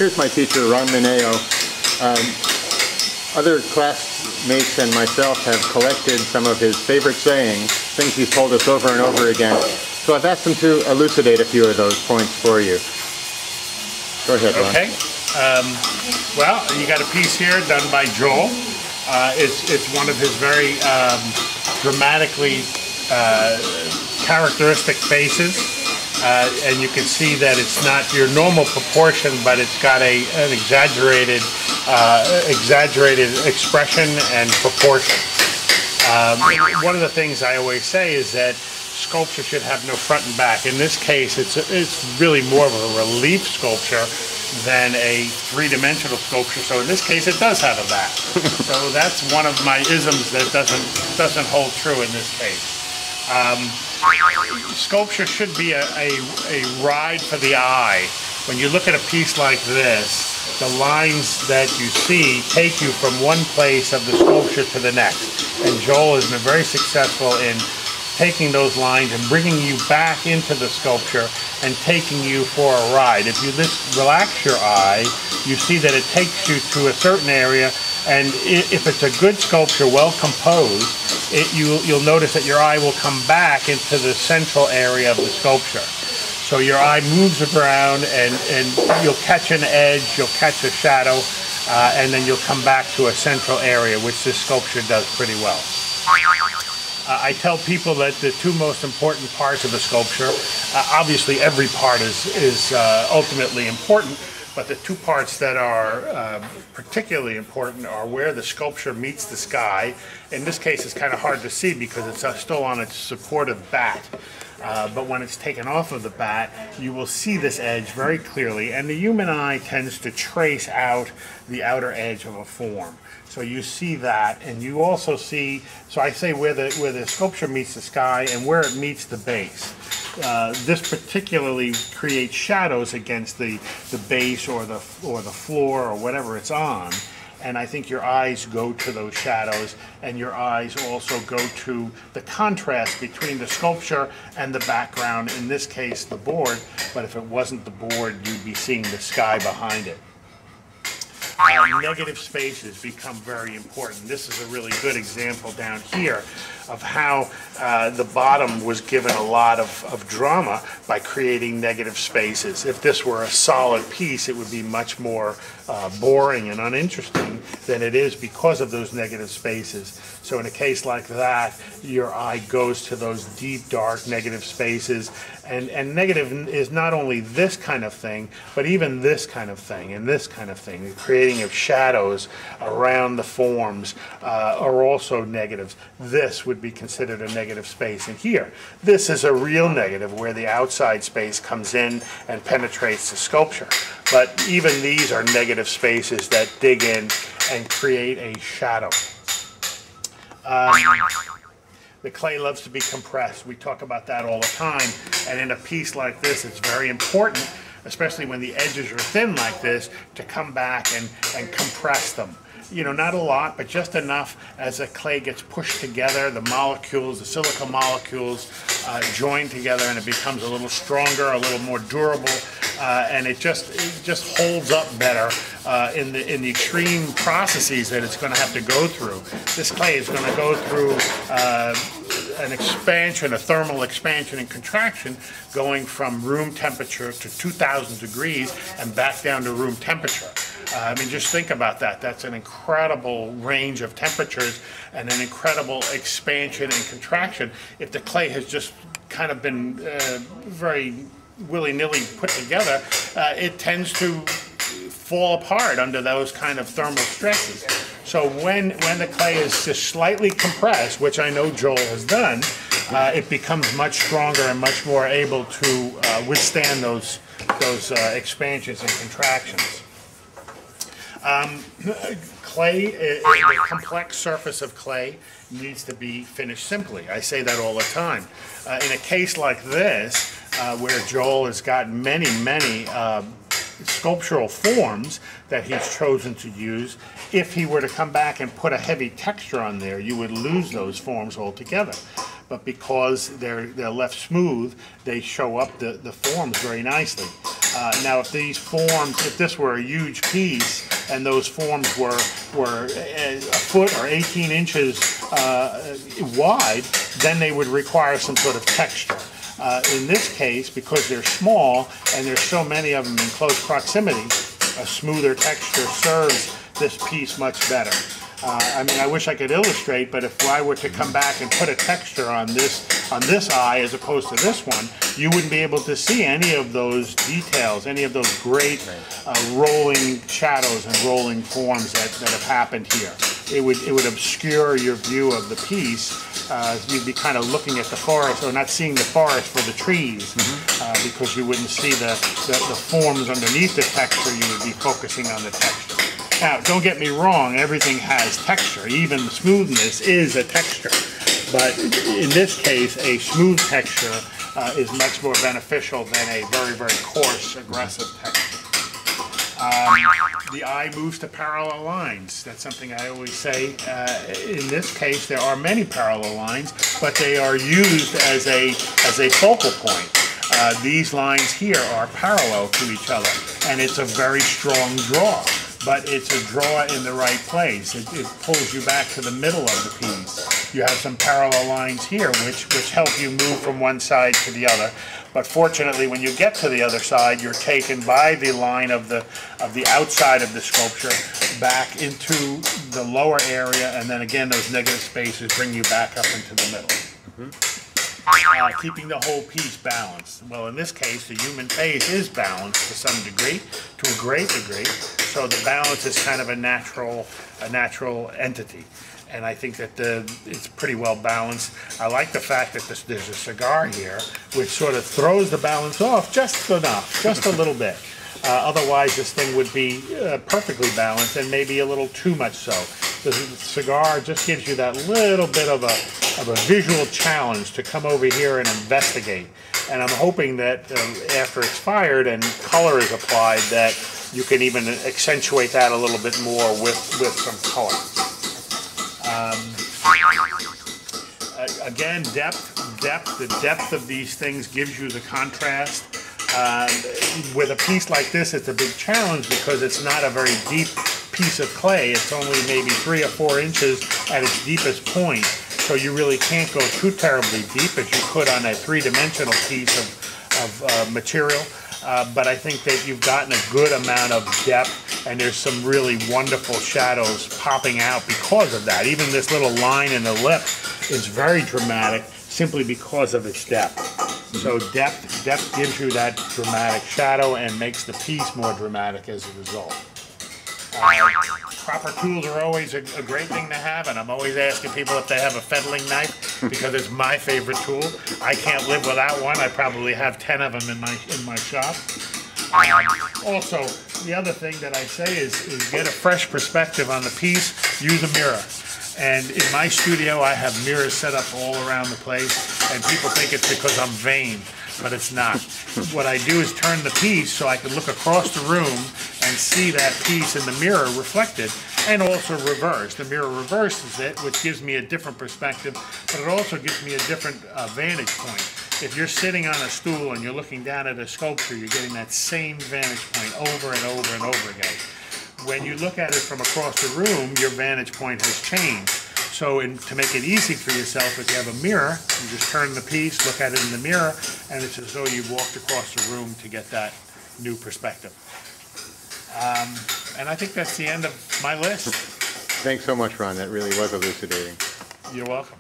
here's my teacher, Ron Mineo. Other classmates and myself have collected some of his favorite sayings, things he's told us over and over again. So I've asked him to elucidate a few of those points for you. Go ahead, Ron. Okay. Well, you got a piece here done by Joel. It's one of his very dramatically characteristic faces. And you can see that it's not your normal proportion, but it's got an exaggerated expression and proportion. One of the things I always say is that sculpture should have no front and back. In this case, it's really more of a relief sculpture than a three-dimensional sculpture. So in this case, it does have a back. So that's one of my isms that doesn't hold true in this case. Sculpture should be a ride for the eye. When you look at a piece like this, the lines that you see take you from one place of the sculpture to the next. And Joel has been very successful in taking those lines and bringing you back into the sculpture and taking you for a ride. If you just relax your eye, you see that it takes you to a certain area, and if it's a good sculpture, well composed, you'll notice that your eye will come back into the central area of the sculpture. So your eye moves around, and you'll catch an edge, you'll catch a shadow, and then you'll come back to a central area, which this sculpture does pretty well. I tell people that the two most important parts of a sculpture, obviously every part is ultimately important, but the two parts that are particularly important are where the sculpture meets the sky. In this case, it's kind of hard to see because it's still on its supportive bat. But when it's taken off of the bat, you will see this edge very clearly, and the human eye tends to trace out the outer edge of a form. So you see that, and you also see, so I say where the sculpture meets the sky and where it meets the base. This particularly creates shadows against the base or the floor or whatever it's on. And I think your eyes go to those shadows, and your eyes also go to the contrast between the sculpture and the background, in this case the board, but if it wasn't the board, you'd be seeing the sky behind it. Negative spaces become very important. This is a really good example down here of how the bottom was given a lot of drama by creating negative spaces. If this were a solid piece, it would be much more boring and uninteresting than it is because of those negative spaces. So in a case like that, your eye goes to those deep, dark, negative spaces. And negative is not only this kind of thing, but even this kind of thing and this kind of thing. The creating of shadows around the forms are also negatives. This would be considered a negative space. And here, this is a real negative where the outside space comes in and penetrates the sculpture. But even these are negative spaces that dig in and create a shadow. The clay loves to be compressed. We talk about that all the time. And in a piece like this, it's very important, especially when the edges are thin like this, to come back and compress them. You know, not a lot, but just enough as the clay gets pushed together, the molecules, the silica molecules join together, and it becomes a little stronger, a little more durable, and it just holds up better in the extreme processes that it's going to have to go through. This clay is going to go through an expansion, a thermal expansion and contraction, going from room temperature to 2,000 degrees and back down to room temperature. I mean, just think about that. That's an incredible range of temperatures and an incredible expansion and contraction. If the clay has just kind of been very willy-nilly put together, it tends to fall apart under those kind of thermal stresses. So when the clay is just slightly compressed, which I know Joel has done, it becomes much stronger and much more able to withstand those expansions and contractions. Clay, the complex surface of clay needs to be finished simply. I say that all the time. In a case like this, where Joel has got many sculptural forms that he's chosen to use, if he were to come back and put a heavy texture on there, you would lose those forms altogether. But because they're left smooth, they show up the forms very nicely. Now, if these forms, if this were a huge piece and those forms were a foot or 18 inches wide, then they would require some sort of texture. In this case, because they're small and there's so many of them in close proximity, a smoother texture serves this piece much better. I mean, I wish I could illustrate, but if I were to come back and put a texture on this eye as opposed to this one, you wouldn't be able to see any of those details, any of those great rolling shadows and rolling forms that have happened here. It would obscure your view of the piece. You'd be kind of looking at the forest, or not seeing the forest for the trees, because you wouldn't see the forms underneath the texture. You would be focusing on the texture. Now, don't get me wrong, everything has texture. Even smoothness is a texture. But in this case, a smooth texture is much more beneficial than a very, very coarse, aggressive texture. The eye moves to parallel lines. That's something I always say. In this case, there are many parallel lines, but they are used as a focal point. These lines here are parallel to each other, and it's a very strong draw. But it's a draw in the right place. It pulls you back to the middle of the piece. You have some parallel lines here which help you move from one side to the other. But fortunately, when you get to the other side, you're taken by the line of the outside of the sculpture back into the lower area, and then again those negative spaces bring you back up into the middle. Keeping the whole piece balanced. Well, in this case, the human face is balanced to some degree, to a great degree. So the balance is kind of a natural entity, and I think that it's pretty well balanced. I like the fact that there's a cigar here, which sort of throws the balance off just enough, just a little bit. Otherwise, this thing would be perfectly balanced, and maybe a little too much so. The cigar just gives you that little bit of a visual challenge to come over here and investigate. And I'm hoping that after it's fired and color is applied, that you can even accentuate that a little bit more with some color. Again, the depth of these things gives you the contrast. With a piece like this, it's a big challenge because it's not a very deep piece of clay. It's only maybe 3 or 4 inches at its deepest point, so you really can't go too terribly deep as you could on a three-dimensional piece of material. But I think that you've gotten a good amount of depth, and there's some really wonderful shadows popping out because of that. Even this little line in the lip is very dramatic simply because of its depth. So depth gives you that dramatic shadow and makes the piece more dramatic as a result. Proper tools are always a great thing to have, and I'm always asking people if they have a fettling knife because it's my favorite tool. I can't live without one. I probably have 10 of them in my shop. Also, the other thing that I say is get a fresh perspective on the piece. Use a mirror. And in my studio, I have mirrors set up all around the place, and people think it's because I'm vain, but it's not. What I do is turn the piece so I can look across the room and see that piece in the mirror reflected, and also reverse. The mirror reverses it, which gives me a different perspective, but it also gives me a different vantage point. If you're sitting on a stool and you're looking down at a sculpture, you're getting that same vantage point over and over and over again. When you look at it from across the room, your vantage point has changed. So to make it easy for yourself, if you have a mirror, you just turn the piece, look at it in the mirror, and it's as though you've walked across the room to get that new perspective. And I think that's the end of my list. Thanks so much, Ron. That really was elucidating. You're welcome.